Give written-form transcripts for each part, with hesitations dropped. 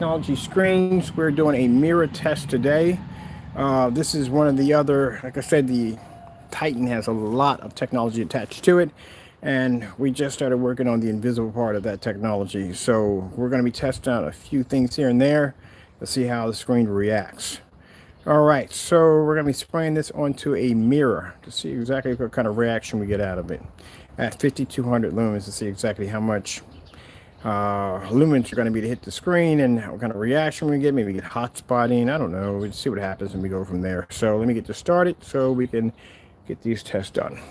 technology screens. We're doing a mirror test today. This is one of the other, like I said, the Titan has a lot of technology attached to it, and we just started working on the invisible part of that technology. So we're going to be testing out a few things here and there to see how the screen reacts. All right, so we're going to be spraying this onto a mirror to see exactly what kind of reaction we get out of it at 5200 lumens to see exactly how much lumens are going to be to hit the screen and what kind of reaction we get. Maybe get hot spotting. I don't know. We'll see what happens and we go from there. So let me get this started so we can get these tests done.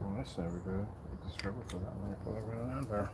Well, that's never good. You can struggle for that one. Pull it right out there.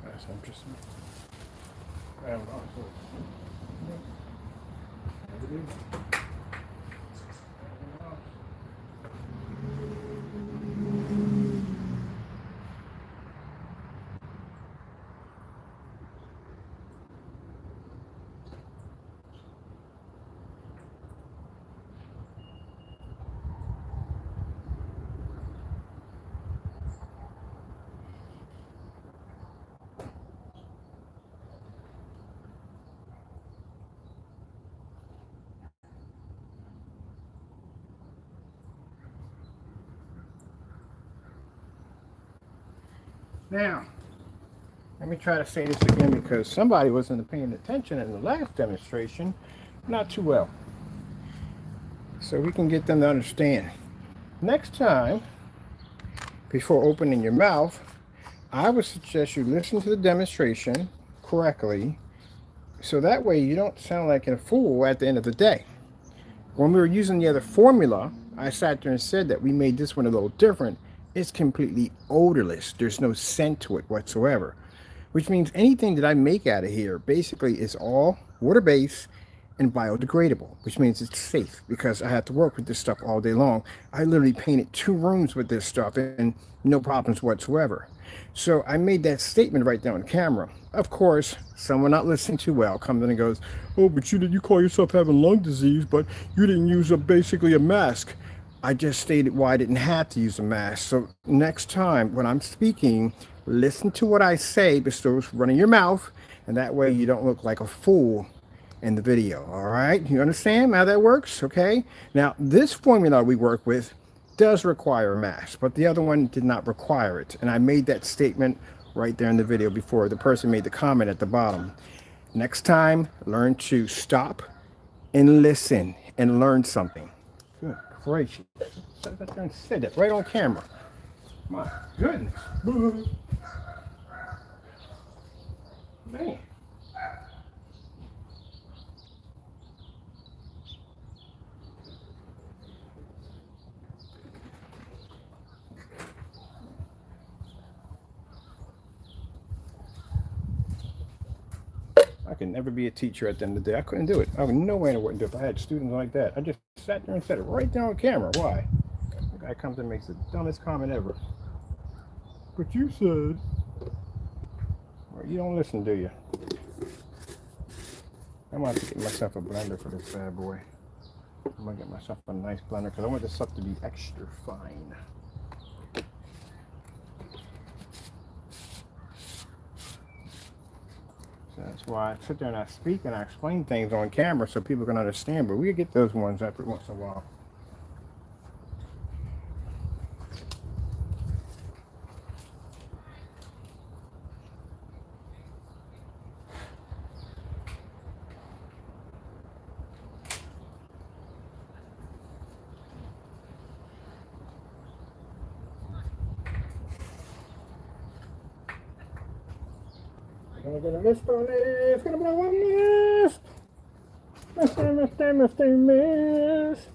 That's interesting. I don't know. Now, let me try to say this again because somebody wasn't paying attention in the last demonstration, not too well. So we can get them to understand. Next time, before opening your mouth, I would suggest you listen to the demonstration correctly so that way you don't sound like a fool at the end of the day. When we were using the other formula, I sat there and said that we made this one a little different. It's completely odorless. There's no scent to it whatsoever, which means anything that I make out of here basically is all water-based and biodegradable, which means it's safe because I have to work with this stuff all day long. I literally painted 2 rooms with this stuff and no problems whatsoever. So I made that statement right there on camera. Of course, someone not listening too well comes in and goes, "Oh, but you call yourself having lung disease, but you didn't use basically a mask." I just stated why I didn't have to use a mask. So next time when I'm speaking, listen to what I say, bestow running your mouth, and that way you don't look like a fool in the video. All right, you understand how that works? Okay, now this formula we work with does require a mask, but the other one did not require it, and I made that statement right there in the video before the person made the comment at the bottom. Next time, learn to stop and listen and learn something. Good gracious, sat there and said that right on camera. My goodness. Man. I could never be a teacher at the end of the day. I couldn't do it. I would no way in the world do it if I had students like that. I just sat there and said it right there on camera. Why? The guy comes and makes the dumbest comment ever. But you said. Well, you don't listen, do you? I'm going to have to get myself a blender for this bad boy. I'm going to get myself a nice blender because I want this stuff to be extra fine. So that's why I sit there and I speak and I explain things on camera so people can understand. But we get those ones every once in a while. Gonna get a mist on this. Gonna blow a mist. Mist.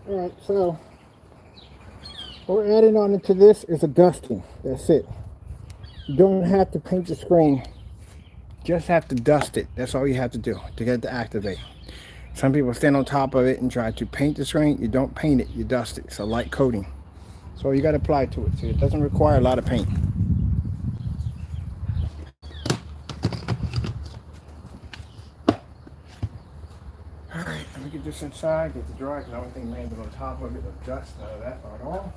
All right, so what we're adding on into this is a dusting. That's it. You don't have to paint the screen. Just have to dust it. That's all you have to do to get it to activate. Some people stand on top of it and try to paint the screen. You don't paint it, you dust it. It's a light coating. So you got to apply to it. So it doesn't require a lot of paint. All right, let me get this inside, get it dry, because I don't think landed on top of it with dust, none of that at all.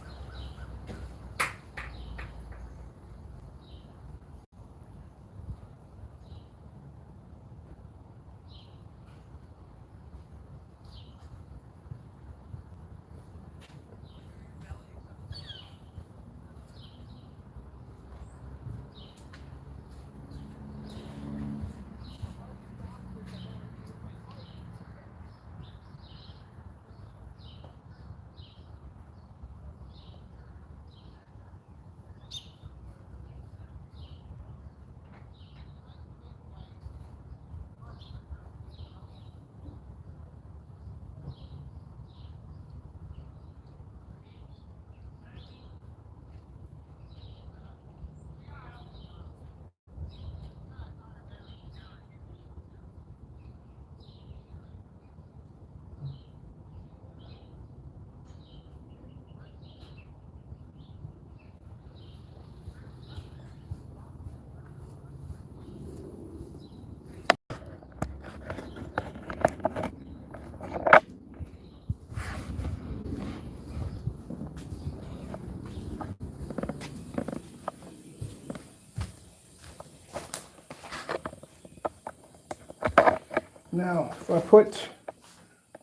Now, if I put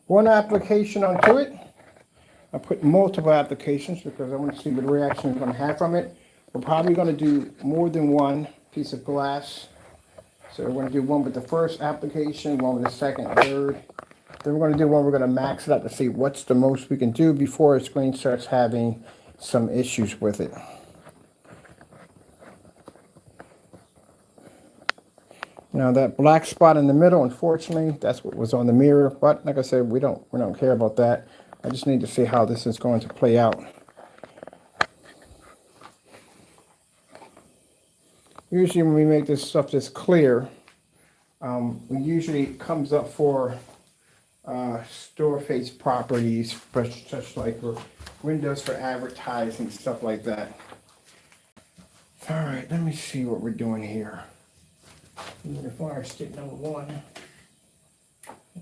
one application onto it, I put multiple applications because I want to see what reaction it's going to have from it. We're probably going to do more than one piece of glass. So we're going to do one with the first application, one with the second, third. Then we're going to do one, we're going to max it out to see what's the most we can do before the screen starts having some issues with it. Now that black spot in the middle, unfortunately, that's what was on the mirror. But like I said, we don't care about that. I just need to see how this is going to play out. Usually when we make this stuff this clear, we usually comes up for store face properties, such like for windows for advertising, stuff like that. All right, let me see what we're doing here. The fire stick number one.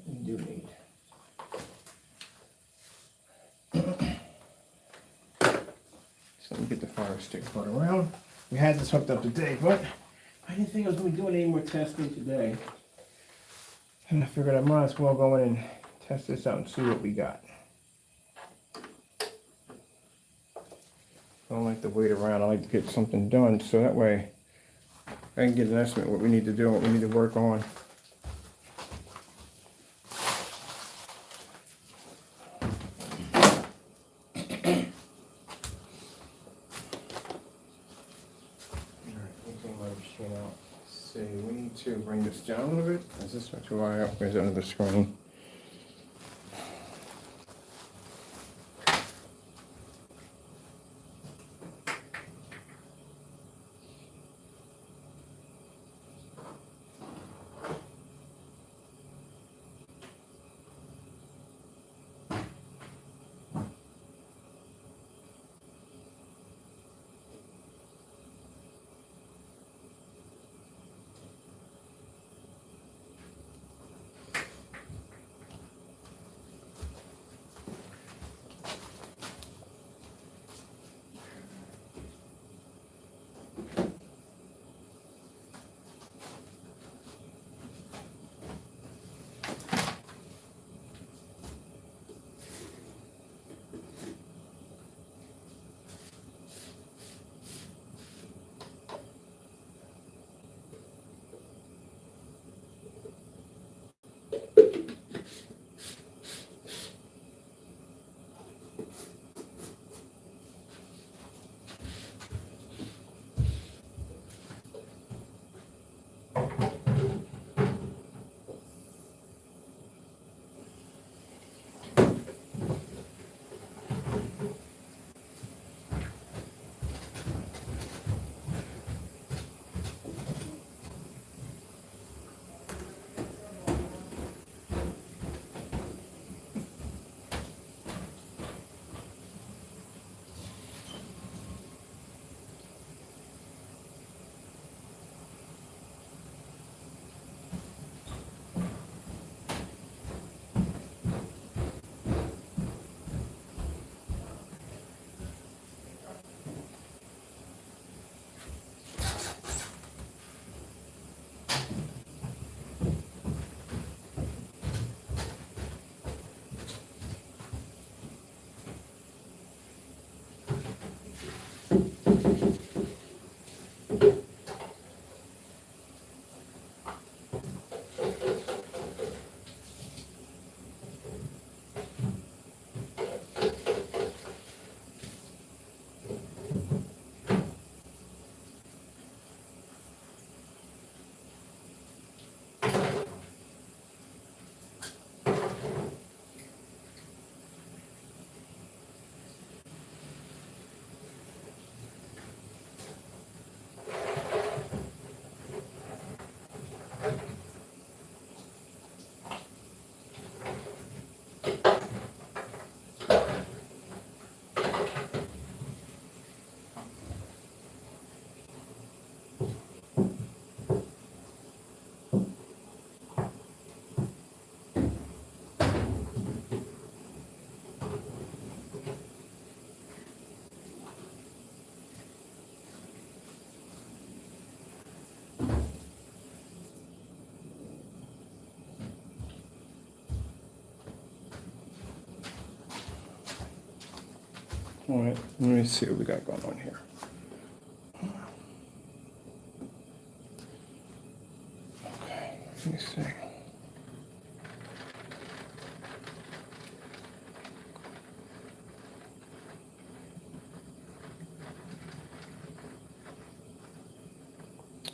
We do need. So let me get the fire stick put around. We had this hooked up today, but I didn't think I was going to be doing any more testing today. And I figured I might as well go in and test this out and see what we got. I don't like to wait around. I like to get something done so that way I can get an estimate what we need to do, what we need to work on. See, we need to bring this down a little bit. Is this too high up? Or is it under the screen? All right, let me see what we got going on here. Okay, let me see.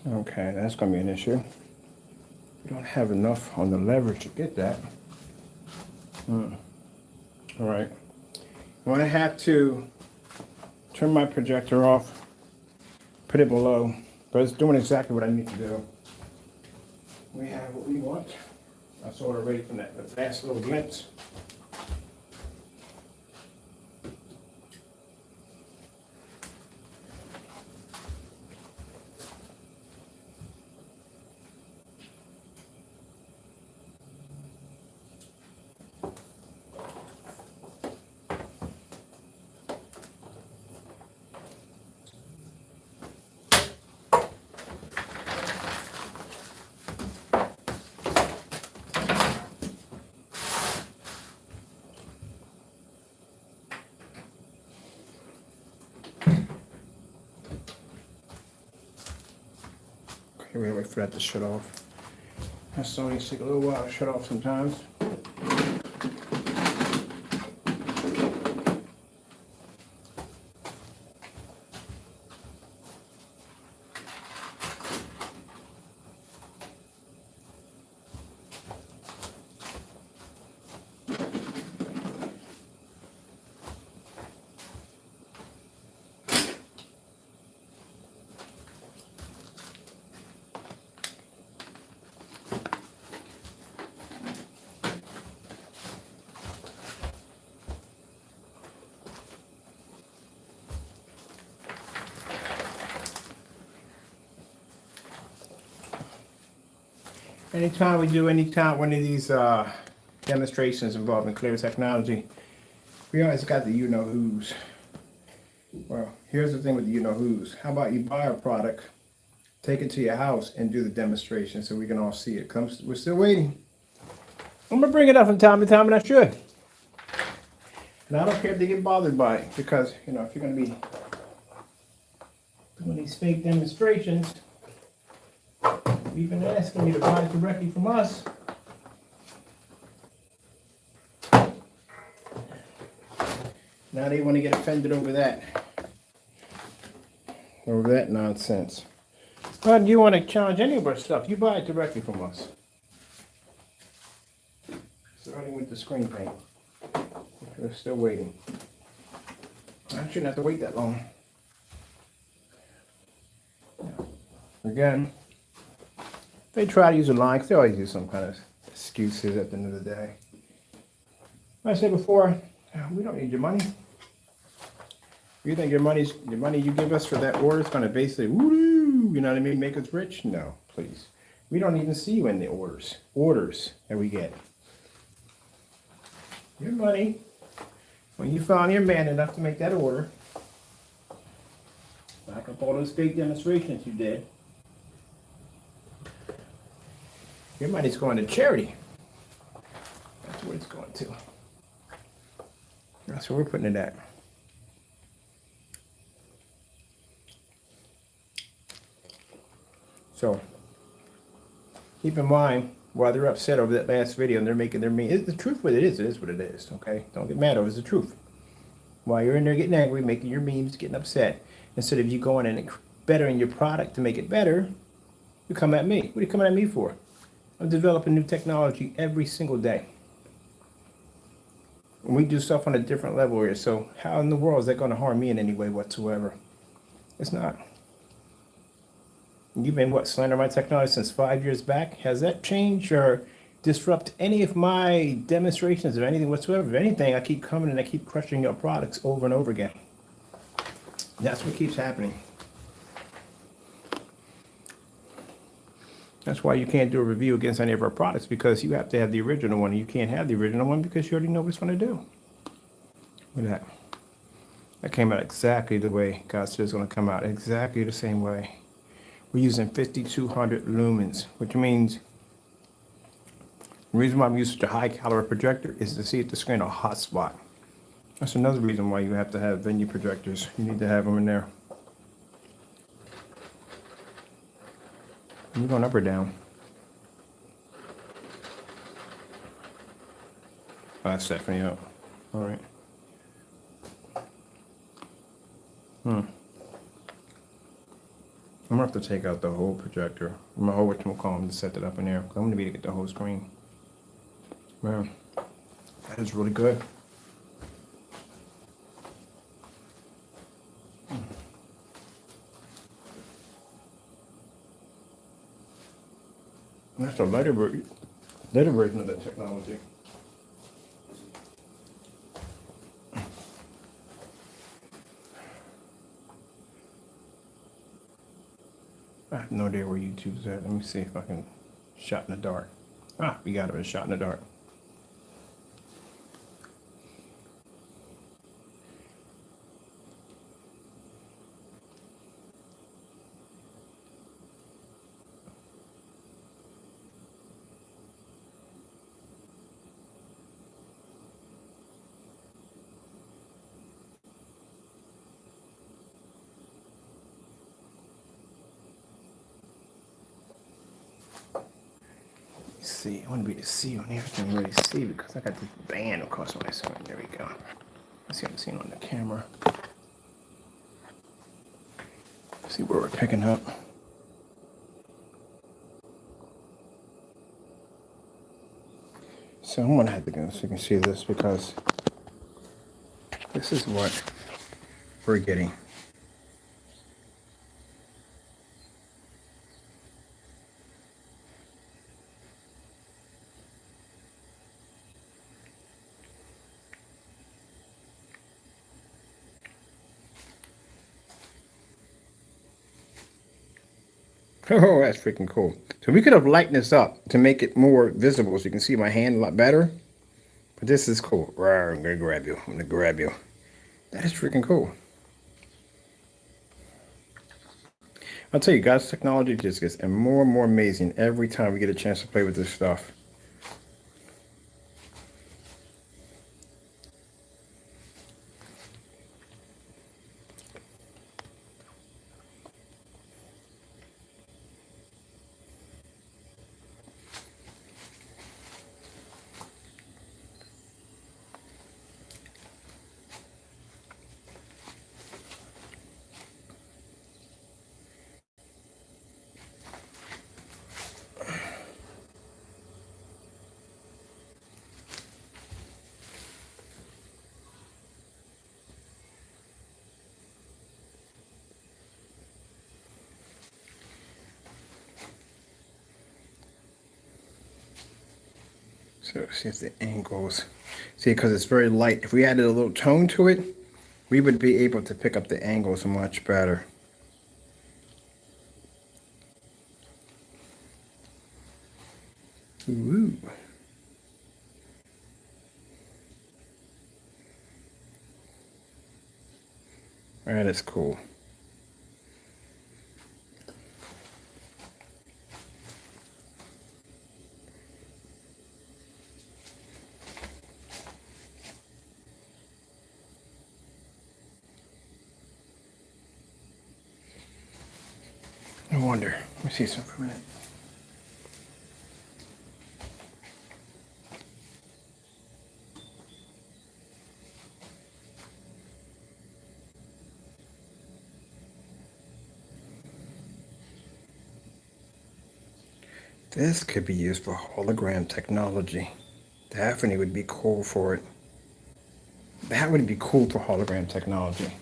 Okay, that's going to be an issue. We don't have enough on the leverage to get that. All right. I'm going to have to turn my projector off, put it below, but it's doing exactly what I need to do. We have what we want. I saw it already from that fast little glimpse. Okay, we gotta wait for that to shut off. That's only take a little while to shut off sometimes. Anytime we do one of these demonstrations involving clear technology, we always got the you-know-who's. Well, here's the thing with the you-know-who's. How about you buy a product, take it to your house, and do the demonstration so we can all see it. We're still waiting. I'm going to bring it up from time to time, and I should. And I don't care if they get bothered by it, because, you know, if you're going to be doing these fake demonstrations, you've been asking me to buy it directly from us. Now they want to get offended over that. Over that nonsense. But you want to challenge any of our stuff, you buy it directly from us. Starting with the screen paint. We're still waiting. I shouldn't have to wait that long. Again, they try to use a line, because they always use some kind of excuses at the end of the day. Like I said before, we don't need your money. You think your money you give us for that order is going to basically, woo, you know what I mean, make us rich? No, please. We don't even see you in the orders that we get. Your money, when you found you're man enough to make that order, back up all those fake demonstrations you did, your money's going to charity. That's what it's going to. That's where we're putting it at. So, keep in mind, while they're upset over that last video and they're making their mean, the truth what it is what it is, okay? Don't get mad over it, it's the truth. While you're in there getting angry, making your memes, getting upset, instead of you going in and bettering your product to make it better, you come at me. What are you coming at me for? I'm developing new technology every single day. And we do stuff on a different level here, so how in the world is that going to harm me in any way whatsoever? It's not. You've been, slandering my technology since 5 years back? Has that changed or disrupt any of my demonstrations or anything whatsoever? If anything, I keep coming and I keep crushing your products over and over again. That's what keeps happening. That's why you can't do a review against any of our products, because you have to have the original one, and you can't have the original one because you already know what it's going to do. Look at that. That came out exactly the way God said it's going to come out, exactly the same way. We're using 5200 lumens, which means the reason why I'm using such a high caliber projector is to see at the screen a hot spot. That's another reason why you have to have venue projectors. You need to have them in there. You going up or down? Oh, that's definitely up. All right. I'm gonna have to take out the whole projector. My whole whatchamacallit to set that up in there. I'm gonna be to get the whole screen. Man, that is really good. That's a lighter version of that technology. I have no idea where YouTube's at. Let me see if I can shot in the dark. Ah, we got it. A shot in the dark. See, I want to be able to see on here. I can't really see because I got this band across my screen. There we go. Let's see if I'm seeing on the camera. See where we're picking up. So I'm gonna have to go so you can see this because this is what we're getting. Oh, that's freaking cool. So we could have lightened this up to make it more visible so you can see my hand a lot better. But this is cool. Rawr, I'm gonna grab you. I'm gonna grab you. That is freaking cool. I'll tell you, guys, technology just gets more and more amazing every time we get a chance to play with this stuff. So see if the angles. See, because it's very light. If we added a little tone to it, we would be able to pick up the angles much better. Ooh. That is cool. I wonder. Let me see something for a minute. This could be used for hologram technology. Definitely would be cool for it. That would be cool for hologram technology.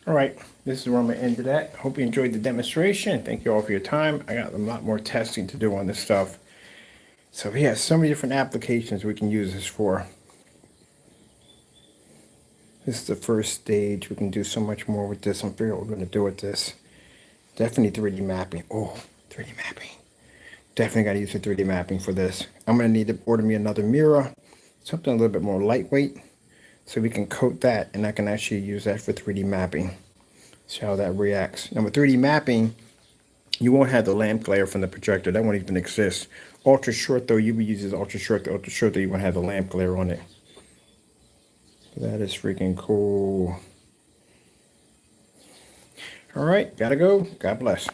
All right, this is where I'm going to end it at. Hope you enjoyed the demonstration. Thank you all for your time. I got a lot more testing to do on this stuff. So yeah, so many different applications we can use this for. This is the first stage. We can do so much more with this. I'm figuring what we're going to do with this. Definitely 3D mapping. Oh, 3D mapping. Definitely got to use the 3D mapping for this. I'm going to need to order me another mirror. Something a little bit more lightweight. So we can coat that and I can actually use that for 3D mapping. See how that reacts. Now with 3D mapping, you won't have the lamp glare from the projector. That won't even exist. Ultra short though, you would use this ultra short though, you won't have the lamp glare on it. That is freaking cool. All right, gotta go. God bless.